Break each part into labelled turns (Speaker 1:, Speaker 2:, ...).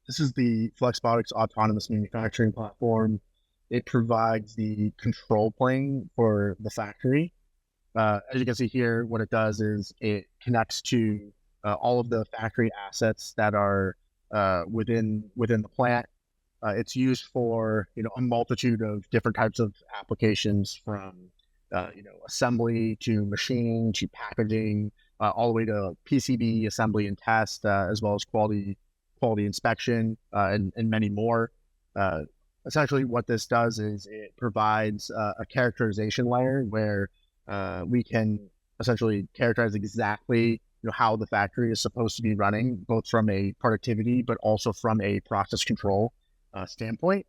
Speaker 1: This is the Flexxbotics autonomous manufacturing platform. It provides the control plane for the factory. As you can see here, what it does is it connects to all of the factory assets that are within the plant. It's used for a multitude of different types of applications, from assembly to machining to packaging, all the way to PCB assembly and test, as well as quality inspection, and many more. Uh, Essentially, what this does is it provides a characterization layer where we can essentially characterize exactly how the factory is supposed to be running, both from a productivity but also from a process control standpoint.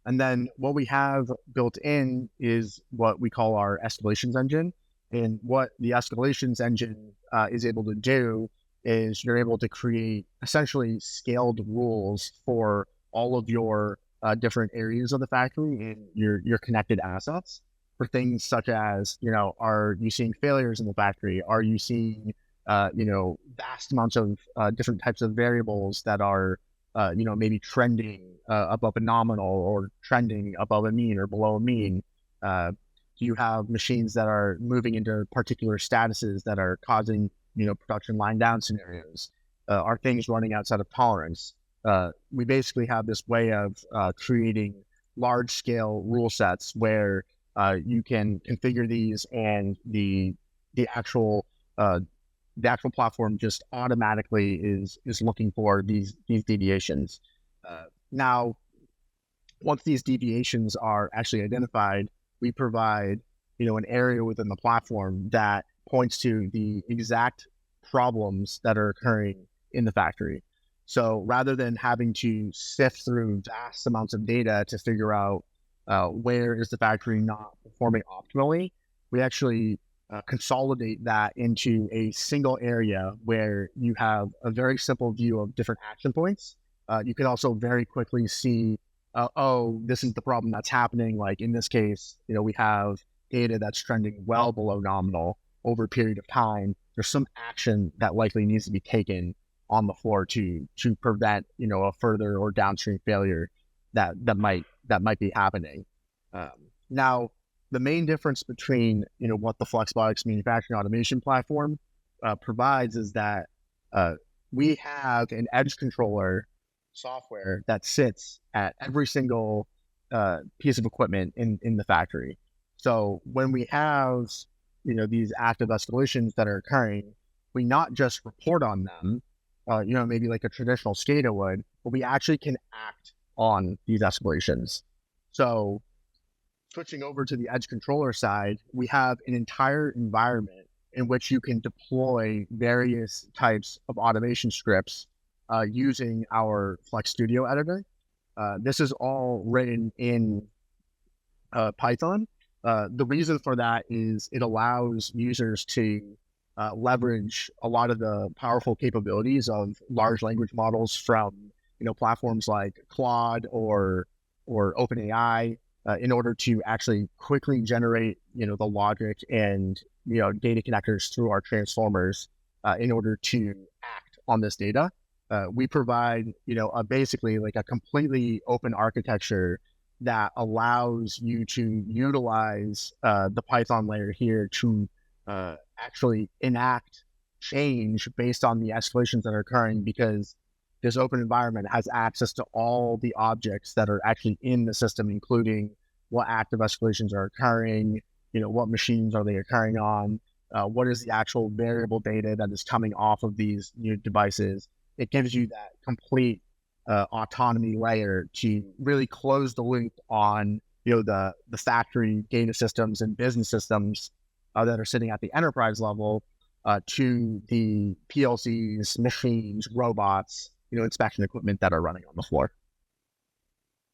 Speaker 1: And then what we have built in is what we call our escalations engine. And what the escalations engine is able to do is you're able to create essentially scaled rules for all of your different areas of the factory and your connected assets, for things such as, are you seeing failures in the factory? Are you seeing, vast amounts of different types of variables that are, maybe trending above a nominal, or trending above a mean or below a mean? Do you have machines that are moving into particular statuses that are causing, production line down scenarios? Are things running outside of tolerance? We basically have this way of creating large scale rule sets where you can configure these, and the actual uh, the actual platform just automatically is looking for these deviations. Now, once these deviations are actually identified, we provide an area within the platform that points to the exact problems that are occurring in the factory. So rather than having to sift through vast amounts of data to figure out where is the factory not performing optimally, we actually consolidate that into a single area where you have a very simple view of different action points. You can also very quickly see, oh, this is the problem that's happening. Like in this case, we have data that's trending well below nominal over a period of time. There's some action that likely needs to be taken on the floor to prevent a further or downstream failure that might be happening. Um, Now, the main difference between what the Flexxbotics manufacturing automation platform provides is that uh, we have an edge controller software that sits at every single piece of equipment in the factory. So when we have these active escalations that are occurring, we not just report on them, maybe like a traditional SCADA would, but we actually can act on these escalations. So switching over to the edge controller side, we have an entire environment in which you can deploy various types of automation scripts using our Flex Studio editor. This is all written in Python. The reason for that is it allows users to leverage a lot of the powerful capabilities of large language models from platforms like Claude or OpenAI, in order to actually quickly generate the logic and data connectors through our transformers in order to act on this data. We provide basically like a completely open architecture that allows you to utilize the Python layer here to actually enact change based on the escalations that are occurring, because this open environment has access to all the objects that are actually in the system, including what active escalations are occurring, what machines are they occurring on, what is the actual variable data that is coming off of these new devices. It gives you that complete autonomy layer to really close the loop on the factory data systems and business systems that are sitting at the enterprise level, to the PLCs, machines, robots, inspection equipment that are running on the floor.